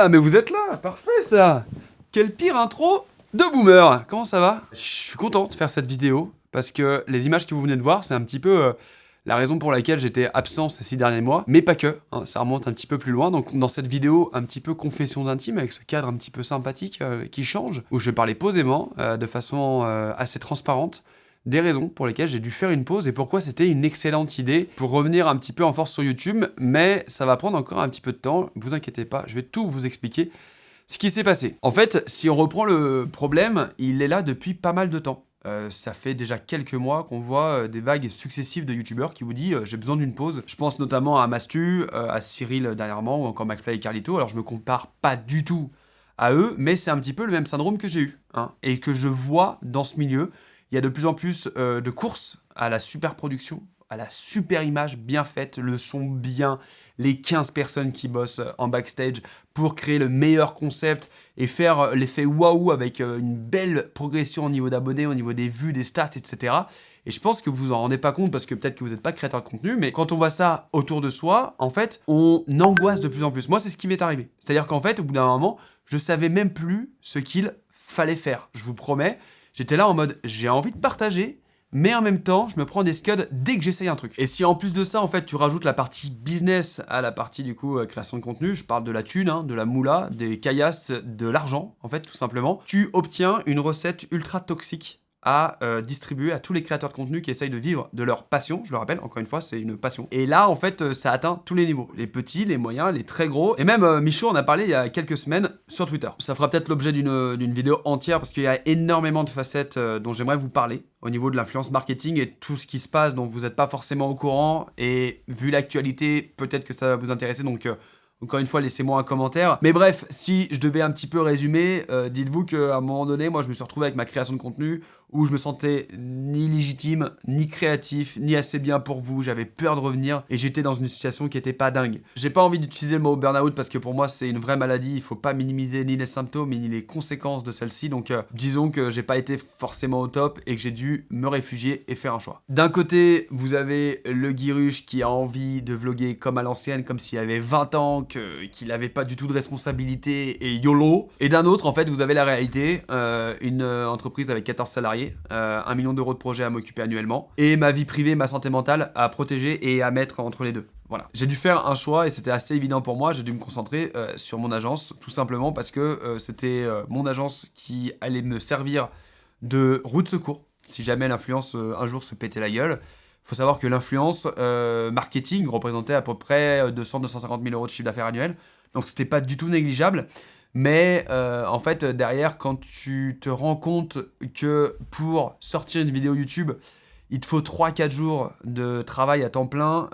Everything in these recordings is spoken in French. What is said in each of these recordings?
Ah, mais vous êtes là, parfait ça. Quelle pire intro de boomer. Comment ça va? Je suis content de faire cette vidéo, parce que les images que vous venez de voir, c'est un petit peu la raison pour laquelle j'étais absent ces 6 derniers mois, mais pas que, hein, ça remonte un petit peu plus loin. Donc dans cette vidéo, un petit peu confessions intimes, avec ce cadre un petit peu sympathique qui change, où je vais parler posément, de façon assez transparente, des raisons pour lesquelles j'ai dû faire une pause et pourquoi c'était une excellente idée pour revenir un petit peu en force sur YouTube, mais ça va prendre encore un petit peu de temps, vous inquiétez pas, je vais tout vous expliquer ce qui s'est passé. En fait, si on reprend le problème, il est là depuis pas mal de temps. Ça fait déjà quelques mois qu'on voit des vagues successives de youtubeurs qui vous disent j'ai besoin d'une pause. Je pense notamment à Mastu, à Cyril dernièrement, ou encore McFly et Carlito. Alors je me compare pas du tout à eux, mais c'est un petit peu le même syndrome que j'ai eu, hein, et que je vois dans ce milieu. Il y a de plus en plus de courses à la super production, à la super image bien faite, le son bien, les 15 personnes qui bossent en backstage pour créer le meilleur concept et faire l'effet waouh avec une belle progression au niveau d'abonnés, au niveau des vues, des stats, etc. Et je pense que vous vous en rendez pas compte parce que peut-être que vous n'êtes pas créateur de contenu, mais quand on voit ça autour de soi, en fait, on angoisse de plus en plus. Moi, c'est ce qui m'est arrivé. C'est-à-dire qu'en fait, au bout d'un moment, je savais même plus ce qu'il fallait faire. Je vous promets, j'étais là en mode, j'ai envie de partager, mais en même temps, je me prends des scuds dès que j'essaye un truc. Et si en plus de ça, en fait, tu rajoutes la partie business à la partie, du coup, création de contenu, je parle de la thune, hein, de la moula, des caillasses, de l'argent, en fait, tout simplement, tu obtiens une recette ultra toxique à distribuer à tous les créateurs de contenu qui essayent de vivre de leur passion. Je le rappelle, encore une fois, c'est une passion. Et là, en fait, ça atteint tous les niveaux. Les petits, les moyens, les très gros. Et même Michaud en a parlé il y a quelques semaines sur Twitter. Ça fera peut-être l'objet d'une vidéo entière parce qu'il y a énormément de facettes dont j'aimerais vous parler au niveau de l'influence marketing et tout ce qui se passe dont vous n'êtes pas forcément au courant. Et vu l'actualité, peut-être que ça va vous intéresser. Donc encore une fois, laissez-moi un commentaire. Mais bref, si je devais un petit peu résumer, dites-vous qu'à un moment donné, moi, je me suis retrouvé avec ma création de contenu où je me sentais ni légitime, ni créatif, ni assez bien pour vous. J'avais peur de revenir et j'étais dans une situation qui était pas dingue. J'ai pas envie d'utiliser le mot burn-out parce que pour moi, c'est une vraie maladie. Il faut pas minimiser ni les symptômes, ni les conséquences de celle-ci. Donc, disons que j'ai pas été forcément au top et que j'ai dû me réfugier et faire un choix. D'un côté, vous avez le Guirush qui a envie de vlogger comme à l'ancienne, comme s'il avait 20 ans, qu'il n'avait pas du tout de responsabilité et YOLO. Et d'un autre, en fait, vous avez la réalité, une entreprise avec 14 salariés, 1 million d'euros de projet à m'occuper annuellement, et ma vie privée, ma santé mentale à protéger et à mettre entre les deux. Voilà. J'ai dû faire un choix et c'était assez évident pour moi, j'ai dû me concentrer sur mon agence, tout simplement parce que c'était mon agence qui allait me servir de roue de secours, si jamais l'influence un jour se pétait la gueule. Il faut savoir que l'influence marketing représentait à peu près 200-250 000 euros de chiffre d'affaires annuel. Donc, c'était pas du tout négligeable. Mais en fait, derrière, quand tu te rends compte que pour sortir une vidéo YouTube, il te faut 3-4 jours de travail à temps plein,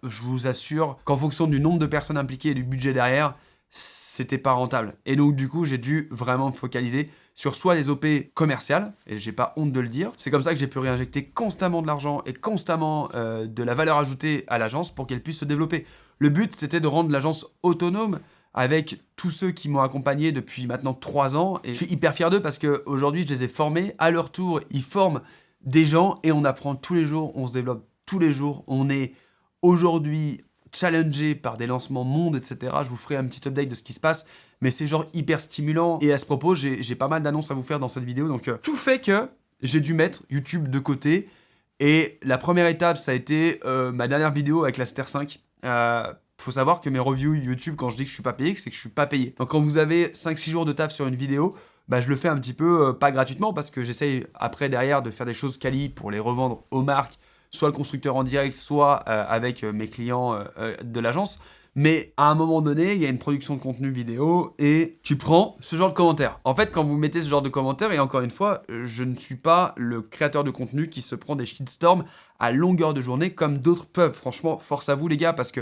je vous assure qu'en fonction du nombre de personnes impliquées et du budget derrière, c'était pas rentable. Et donc, du coup, j'ai dû vraiment me focaliser sur soit les OP commerciales, et j'ai pas honte de le dire. C'est comme ça que j'ai pu réinjecter constamment de l'argent et constamment de la valeur ajoutée à l'agence pour qu'elle puisse se développer. Le but, c'était de rendre l'agence autonome avec tous ceux qui m'ont accompagné depuis maintenant 3 ans. Et je suis hyper fier d'eux parce qu'aujourd'hui, je les ai formés. À leur tour, ils forment des gens et on apprend tous les jours, on se développe tous les jours. On est aujourd'hui challengé par des lancements monde, etc. Je vous ferai un petit update de ce qui se passe, mais c'est genre hyper stimulant. Et à ce propos, j'ai pas mal d'annonces à vous faire dans cette vidéo, donc tout fait que j'ai dû mettre YouTube de côté. Et la première étape, ça a été ma dernière vidéo avec la Ster 5. Faut savoir que mes reviews YouTube, quand je dis que je suis pas payé, c'est que je suis pas payé. Donc quand vous avez 5-6 jours de taf sur une vidéo, je le fais un petit peu pas gratuitement parce que j'essaye après derrière de faire des choses quali pour les revendre aux marques, soit le constructeur en direct, soit avec mes clients de l'agence. Mais à un moment donné, il y a une production de contenu vidéo et tu prends ce genre de commentaires. En fait, quand vous mettez ce genre de commentaires, et encore une fois, je ne suis pas le créateur de contenu qui se prend des shitstorms à longueur de journée comme d'autres peuvent. Franchement, force à vous les gars, parce que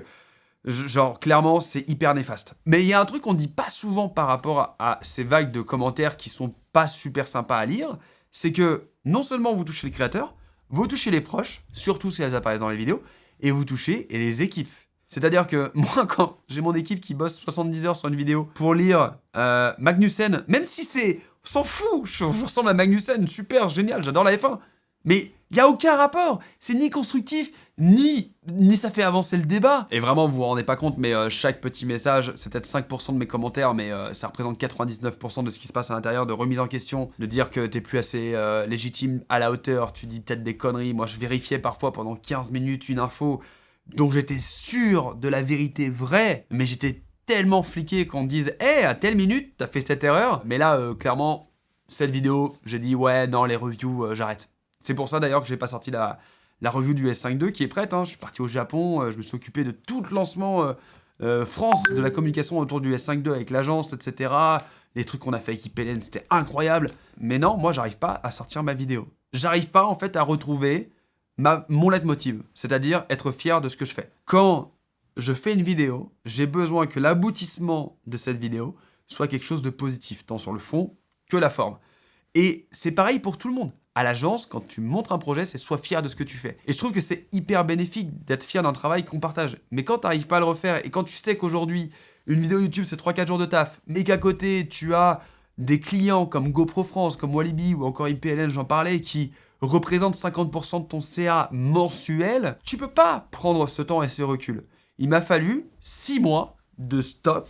genre, clairement, c'est hyper néfaste. Mais il y a un truc qu'on dit pas souvent par rapport à ces vagues de commentaires qui sont pas super sympas à lire, c'est que non seulement vous touchez les créateurs, vous touchez les proches, surtout si elles apparaissent dans les vidéos, et vous touchez les équipes. C'est-à-dire que moi, quand j'ai mon équipe qui bosse 70 heures sur une vidéo pour lire Magnussen, même si c'est... On s'en fout, je ressemble à Magnussen, super, génial, j'adore la F1. Mais il n'y a aucun rapport, c'est ni constructif, ni ça fait avancer le débat. Et vraiment, vous vous rendez pas compte, mais chaque petit message, c'est peut-être 5% de mes commentaires, mais ça représente 99% de ce qui se passe à l'intérieur, de remise en question, de dire que t'es plus assez légitime, à la hauteur, tu dis peut-être des conneries. Moi, je vérifiais parfois pendant 15 minutes une info dont j'étais sûr de la vérité vraie, mais j'étais tellement fliqué qu'on me dise « Hey, à telle minute, t'as fait cette erreur !» Mais là, clairement, cette vidéo, j'ai dit « Ouais, non, les reviews, j'arrête. » C'est pour ça d'ailleurs que j'ai pas sorti la review du S5 II qui est prête. Hein. Je suis parti au Japon, je me suis occupé de tout le lancement France, de la communication autour du S5 II avec l'agence, etc. Les trucs qu'on a fait avec IPLN, c'était incroyable. Mais non, moi, j'arrive pas à sortir ma vidéo. J'arrive pas, en fait, à retrouver mon leitmotiv, c'est-à-dire être fier de ce que je fais. Quand je fais une vidéo, j'ai besoin que l'aboutissement de cette vidéo soit quelque chose de positif, tant sur le fond que la forme. Et c'est pareil pour tout le monde. À l'agence, quand tu montres un projet, c'est sois fier de ce que tu fais. Et je trouve que c'est hyper bénéfique d'être fier d'un travail qu'on partage. Mais quand tu n'arrives pas à le refaire, et quand tu sais qu'aujourd'hui, une vidéo YouTube, c'est 3-4 jours de taf, mais qu'à côté, tu as des clients comme GoPro France, comme Walibi ou encore IPLN, j'en parlais, qui représentent 50% de ton CA mensuel, tu peux pas prendre ce temps et ce recul. Il m'a fallu 6 mois de stop,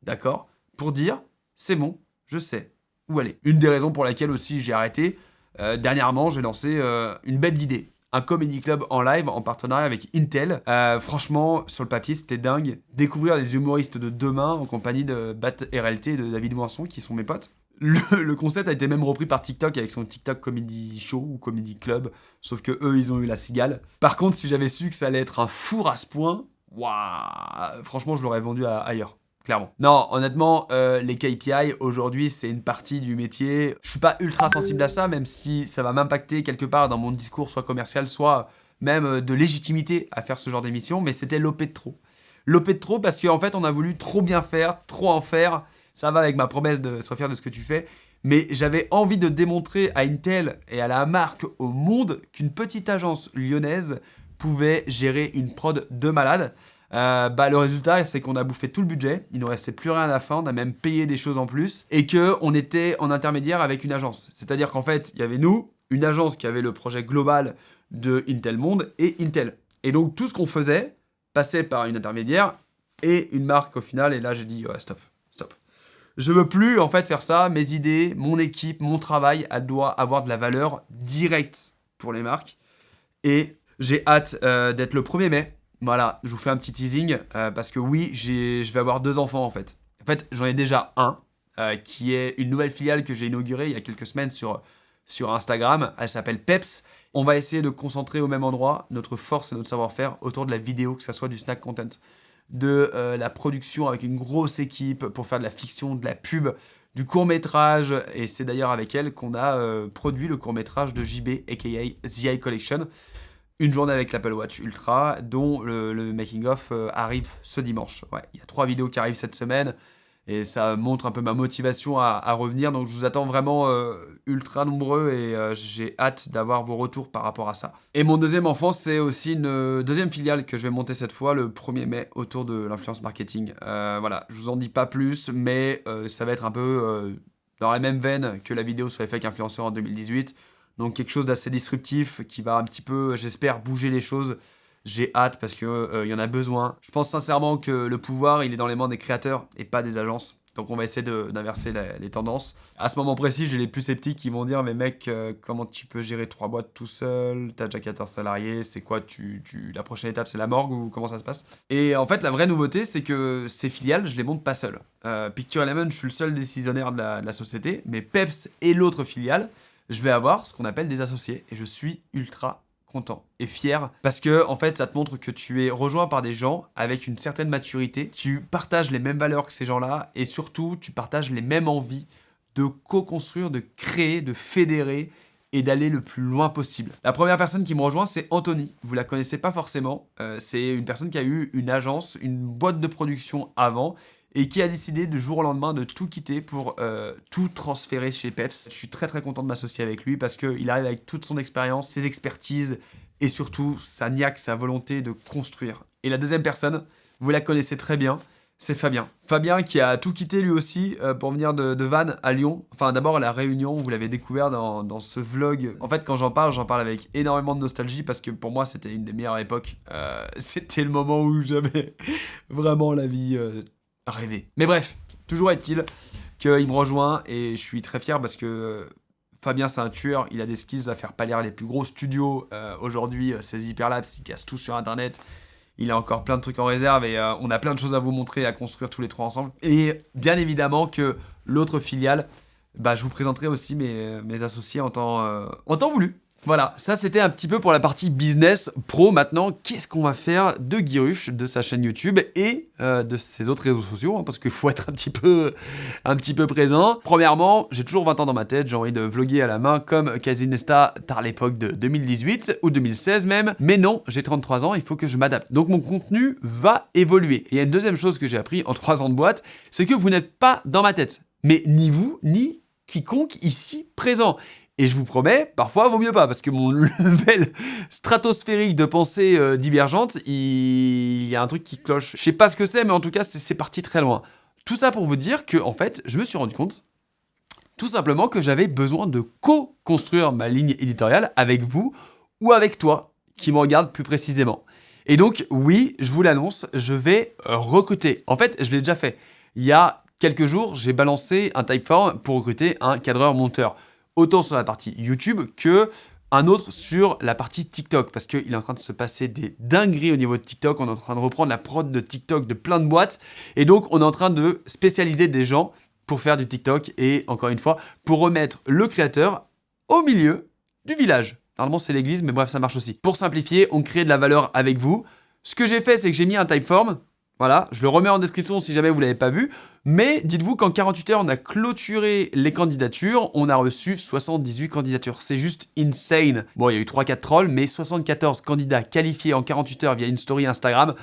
d'accord, pour dire, c'est bon, je sais où aller. Une des raisons pour laquelle aussi j'ai arrêté, dernièrement, j'ai lancé une bête d'idée. Un comedy club en live en partenariat avec Intel. Franchement, sur le papier, c'était dingue. Découvrir les humoristes de demain en compagnie de Bat RLT et de David Moisson, qui sont mes potes. Le concept a été même repris par TikTok avec son TikTok Comedy Show ou Comedy Club. Sauf que eux, ils ont eu la cigale. Par contre, si j'avais su que ça allait être un four à ce point, waouh, franchement, je l'aurais vendu ailleurs. Clairement. Non, honnêtement, les KPI, aujourd'hui, c'est une partie du métier. Je suis pas ultra sensible à ça, même si ça va m'impacter quelque part dans mon discours, soit commercial, soit même de légitimité à faire ce genre d'émission, mais c'était l'OP de trop. L'OP de trop parce qu'en fait, on a voulu trop bien faire, trop en faire. Ça va avec ma promesse de se fier de ce que tu fais. Mais j'avais envie de démontrer à Intel et à la marque, au monde, qu'une petite agence lyonnaise pouvait gérer une prod de malade. Le résultat, c'est qu'on a bouffé tout le budget, il ne nous restait plus rien à la fin, on a même payé des choses en plus, et qu'on était en intermédiaire avec une agence. C'est-à-dire qu'en fait, il y avait nous, une agence qui avait le projet global de Intel Monde et Intel. Et donc tout ce qu'on faisait passait par une intermédiaire et une marque au final, et là j'ai dit ouais, stop. Je veux plus en fait faire ça, mes idées, mon équipe, mon travail, elle doit avoir de la valeur directe pour les marques. Et j'ai hâte d'être le 1er mai. Voilà, je vous fais un petit teasing, parce que oui, je vais avoir 2 enfants en fait. En fait, j'en ai déjà un, qui est une nouvelle filiale que j'ai inaugurée il y a quelques semaines sur Instagram. Elle s'appelle Peps. On va essayer de concentrer au même endroit notre force et notre savoir-faire autour de la vidéo, que ça soit du snack content, de la production avec une grosse équipe pour faire de la fiction, de la pub, du court-métrage. Et c'est d'ailleurs avec elle qu'on a produit le court-métrage de JB, aka The Eye Collection. Une journée avec l'Apple Watch Ultra, dont le making-of arrive ce dimanche. Ouais, il y a 3 vidéos qui arrivent cette semaine, et ça montre un peu ma motivation à revenir. Donc je vous attends vraiment ultra nombreux, et j'ai hâte d'avoir vos retours par rapport à ça. Et mon deuxième enfant, c'est aussi une deuxième filiale que je vais monter cette fois, le 1er mai, autour de l'influence marketing. Voilà, je vous en dis pas plus, mais ça va être un peu dans la même veine que la vidéo sur les fake influenceurs en 2018. Donc quelque chose d'assez disruptif qui va un petit peu, j'espère, bouger les choses. J'ai hâte parce qu'il y en a besoin. Je pense sincèrement que le pouvoir, il est dans les mains des créateurs et pas des agences. Donc on va essayer d'inverser les tendances. À ce moment précis, j'ai les plus sceptiques qui vont dire « Mais mec, comment tu peux gérer 3 boîtes tout seul? T'as déjà 14 salariés, c'est quoi la prochaine étape, c'est la morgue ou comment ça se passe ?» Et en fait, la vraie nouveauté, c'est que ces filiales, je les monte pas seul. Picture Element, je suis le seul décisionnaire de la société, mais Peps et l'autre filiale, je vais avoir ce qu'on appelle des associés, et je suis ultra content et fier parce que en fait ça te montre que tu es rejoint par des gens avec une certaine maturité, tu partages les mêmes valeurs que ces gens-là, et surtout tu partages les mêmes envies de co-construire, de créer, de fédérer et d'aller le plus loin possible. La première personne qui me rejoint, c'est Anthony. Vous la connaissez pas forcément, c'est une personne qui a eu une agence, une boîte de production avant, et qui a décidé du jour au lendemain de tout quitter pour tout transférer chez Peps. Je suis très très content de m'associer avec lui parce qu'il arrive avec toute son expérience, ses expertises et surtout sa niaque, sa volonté de construire. Et la deuxième personne, vous la connaissez très bien, c'est Fabien. Fabien qui a tout quitté lui aussi pour venir de Vannes à Lyon. Enfin d'abord à La Réunion, vous l'avez découvert dans ce vlog. En fait quand j'en parle avec énormément de nostalgie parce que pour moi c'était une des meilleures époques. C'était le moment où j'avais vraiment la vie rêvée. Mais bref, toujours est-il qu'il me rejoint et je suis très fier parce que Fabien c'est un tueur, il a des skills à faire pâlir les plus gros studios. Aujourd'hui c'est Hyperlapse, il casse tout sur internet. Il a encore plein de trucs en réserve et on a plein de choses à vous montrer, à construire tous les trois ensemble. Et bien évidemment que l'autre filiale, je vous présenterai aussi mes associés en temps voulu. Voilà, ça c'était un petit peu pour la partie business pro. Maintenant, qu'est-ce qu'on va faire de Guirush, de sa chaîne YouTube et de ses autres réseaux sociaux, hein, parce qu'il faut être un petit peu présent. Premièrement, j'ai toujours 20 ans dans ma tête, j'ai envie de vlogger à la main comme Casinesta à l'époque de 2018 ou 2016 même. Mais non, j'ai 33 ans, il faut que je m'adapte. Donc mon contenu va évoluer. Et il y a une deuxième chose que j'ai appris en 3 ans de boîte, c'est que vous n'êtes pas dans ma tête. Mais ni vous, ni quiconque ici présent. Et je vous promets, parfois, vaut mieux pas, parce que mon level stratosphérique de pensée divergente, il y a un truc qui cloche. Je sais pas ce que c'est, mais en tout cas, c'est parti très loin. Tout ça pour vous dire que, en fait, je me suis rendu compte, tout simplement, que j'avais besoin de co-construire ma ligne éditoriale avec vous ou avec toi, qui me regarde plus précisément. Et donc, oui, je vous l'annonce, je vais recruter. En fait, je l'ai déjà fait. Il y a quelques jours, j'ai balancé un Typeform pour recruter un cadreur-monteur. Autant sur la partie YouTube que un autre sur la partie TikTok, parce qu'il est en train de se passer des dingueries au niveau de TikTok. On est en train de reprendre la prod de TikTok de plein de boîtes, et donc on est en train de spécialiser des gens pour faire du TikTok, et encore une fois, pour remettre le créateur au milieu du village. Normalement c'est l'église, mais bref, ça marche aussi. Pour simplifier, on crée de la valeur avec vous. Ce que j'ai fait, c'est que j'ai mis un Typeform. Voilà, je le remets en description si jamais vous ne l'avez pas vu. Mais dites-vous qu'en 48 heures, on a clôturé les candidatures. On a reçu 78 candidatures. C'est juste insane. Bon, il y a eu 3-4 trolls, mais 74 candidats qualifiés en 48 heures via une story Instagram.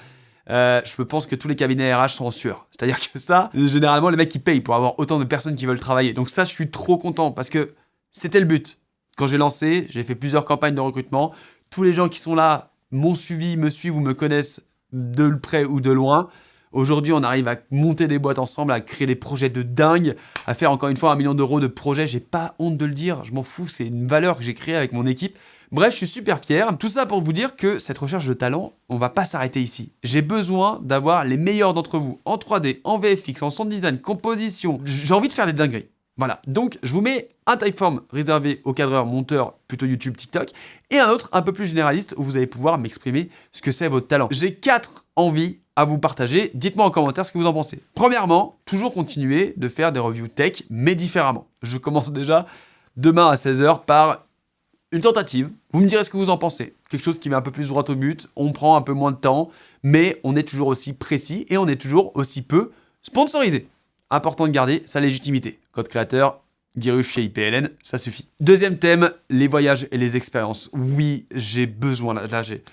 Je pense que tous les cabinets RH sont en sueur. C'est-à-dire que ça, généralement, les mecs, ils payent pour avoir autant de personnes qui veulent travailler. Donc ça, je suis trop content parce que c'était le but. Quand j'ai lancé, j'ai fait plusieurs campagnes de recrutement. Tous les gens qui sont là m'ont suivi, me suivent ou me connaissent de près ou de loin. Aujourd'hui, on arrive à monter des boîtes ensemble, à créer des projets de dingue, à faire encore une fois 1 million d'euros de projets. J'ai pas honte de le dire, je m'en fous, c'est une valeur que j'ai créée avec mon équipe. Bref, je suis super fier. Tout ça pour vous dire que cette recherche de talent, on va pas s'arrêter ici. J'ai besoin d'avoir les meilleurs d'entre vous en 3D, en VFX, en sound design, composition. J'ai envie de faire des dingueries. Voilà, donc je vous mets un Typeform réservé aux cadreurs, monteurs, plutôt YouTube, TikTok, et un autre un peu plus généraliste où vous allez pouvoir m'exprimer ce que c'est votre talent. J'ai 4 envies à vous partager. Dites-moi en commentaire ce que vous en pensez. Premièrement, toujours continuer de faire des reviews tech, mais différemment. Je commence déjà demain à 16 h par une tentative. Vous me direz ce que vous en pensez. Quelque chose qui met un peu plus droit au but, on prend un peu moins de temps, mais on est toujours aussi précis et on est toujours aussi peu sponsorisé. Important de garder sa légitimité. Code créateur, Guirush chez IPLN, ça suffit. Deuxième thème, les voyages et les expériences. Oui, j'ai besoin, là j'ai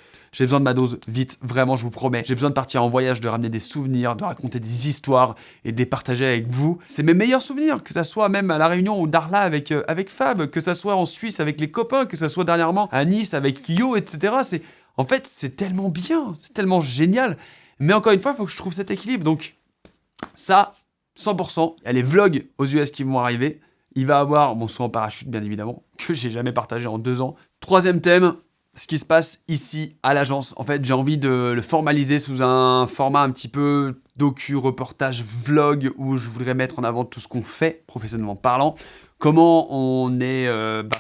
besoin de ma dose vite, vraiment, je vous promets. J'ai besoin de partir en voyage, de ramener des souvenirs, de raconter des histoires et de les partager avec vous. C'est mes meilleurs souvenirs, que ça soit même à La Réunion ou Darla avec Fab, que ça soit en Suisse avec les copains, que ça soit dernièrement à Nice avec Yo, etc. En fait, c'est tellement bien, c'est tellement génial. Mais encore une fois, il faut que je trouve cet équilibre. Donc, ça, 100%. Il y a les vlogs aux US qui vont arriver. Il va avoir mon saut en parachute, bien évidemment, que j'ai jamais partagé en 2 ans. Troisième thème, ce qui se passe ici à l'agence. En fait, j'ai envie de le formaliser sous un format un petit peu docu, reportage, vlog, où je voudrais mettre en avant tout ce qu'on fait, professionnellement parlant. Comment on est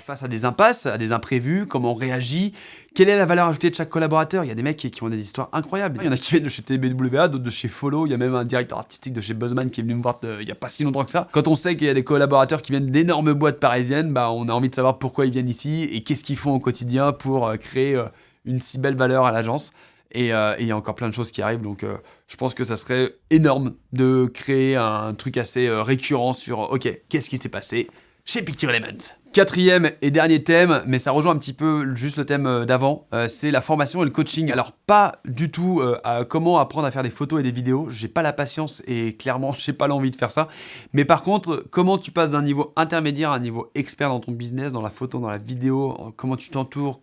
face à des impasses, à des imprévus, comment on réagit, quelle est la valeur ajoutée de chaque collaborateur. Il y a des mecs qui ont des histoires incroyables. Il y en a qui viennent de chez TBWA, d'autres de chez Follow. Il y a même un directeur artistique de chez Buzzman qui est venu me voir il n'y a pas si longtemps que ça. Quand on sait qu'il y a des collaborateurs qui viennent d'énormes boîtes parisiennes, on a envie de savoir pourquoi ils viennent ici et qu'est-ce qu'ils font au quotidien pour créer une si belle valeur à l'agence. Et il y a encore plein de choses qui arrivent, donc je pense que ça serait énorme de créer un truc assez récurrent sur ok, qu'est-ce qui s'est passé chez Picture Element. Quatrième et dernier thème, mais ça rejoint un petit peu juste le thème d'avant, c'est la formation et le coaching. Alors pas du tout à comment apprendre à faire des photos et des vidéos, j'ai pas la patience et clairement j'ai pas l'envie de faire ça. Mais par contre, comment tu passes d'un niveau intermédiaire à un niveau expert dans ton business, dans la photo, dans la vidéo, comment tu t'entoures,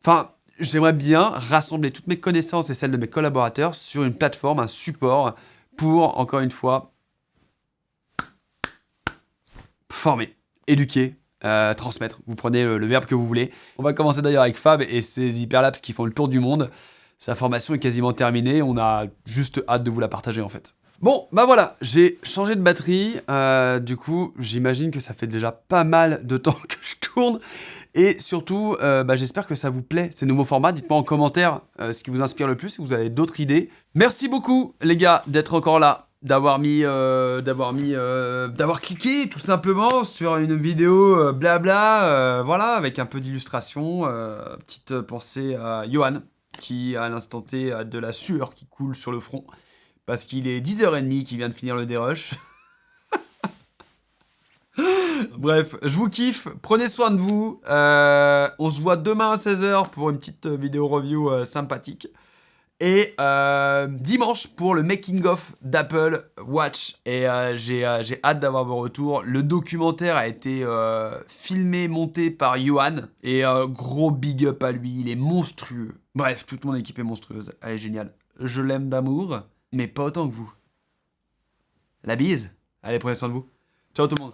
Enfin, j'aimerais bien rassembler toutes mes connaissances et celles de mes collaborateurs sur une plateforme, un support, pour, encore une fois, former, éduquer, transmettre. Vous prenez le verbe que vous voulez. On va commencer d'ailleurs avec Fab et ses hyperlapses qui font le tour du monde. Sa formation est quasiment terminée, on a juste hâte de vous la partager en fait. Bon, bah voilà, j'ai changé de batterie, du coup, j'imagine que ça fait déjà pas mal de temps que je tourne, et surtout, j'espère que ça vous plaît, ces nouveaux formats. Dites-moi en commentaire ce qui vous inspire le plus, si vous avez d'autres idées. Merci beaucoup, les gars, d'être encore là, d'avoir cliqué tout simplement sur une vidéo blabla, voilà, avec un peu d'illustration. Petite pensée à Johan, qui à l'instant T a de la sueur qui coule sur le front. Parce qu'il est 10h30 qu'il vient de finir le dérush. Bref, je vous kiffe, prenez soin de vous. On se voit demain à 16h pour une petite vidéo review sympathique. Et dimanche pour le making of d'Apple Watch. Et j'ai hâte d'avoir vos retours. Le documentaire a été filmé, monté par Johan. Et gros big up à lui, il est monstrueux. Bref, toute mon équipe est monstrueuse. Elle est géniale. Je l'aime d'amour, mais pas autant que vous. La bise. Allez, prenez soin de vous. Ciao tout le monde.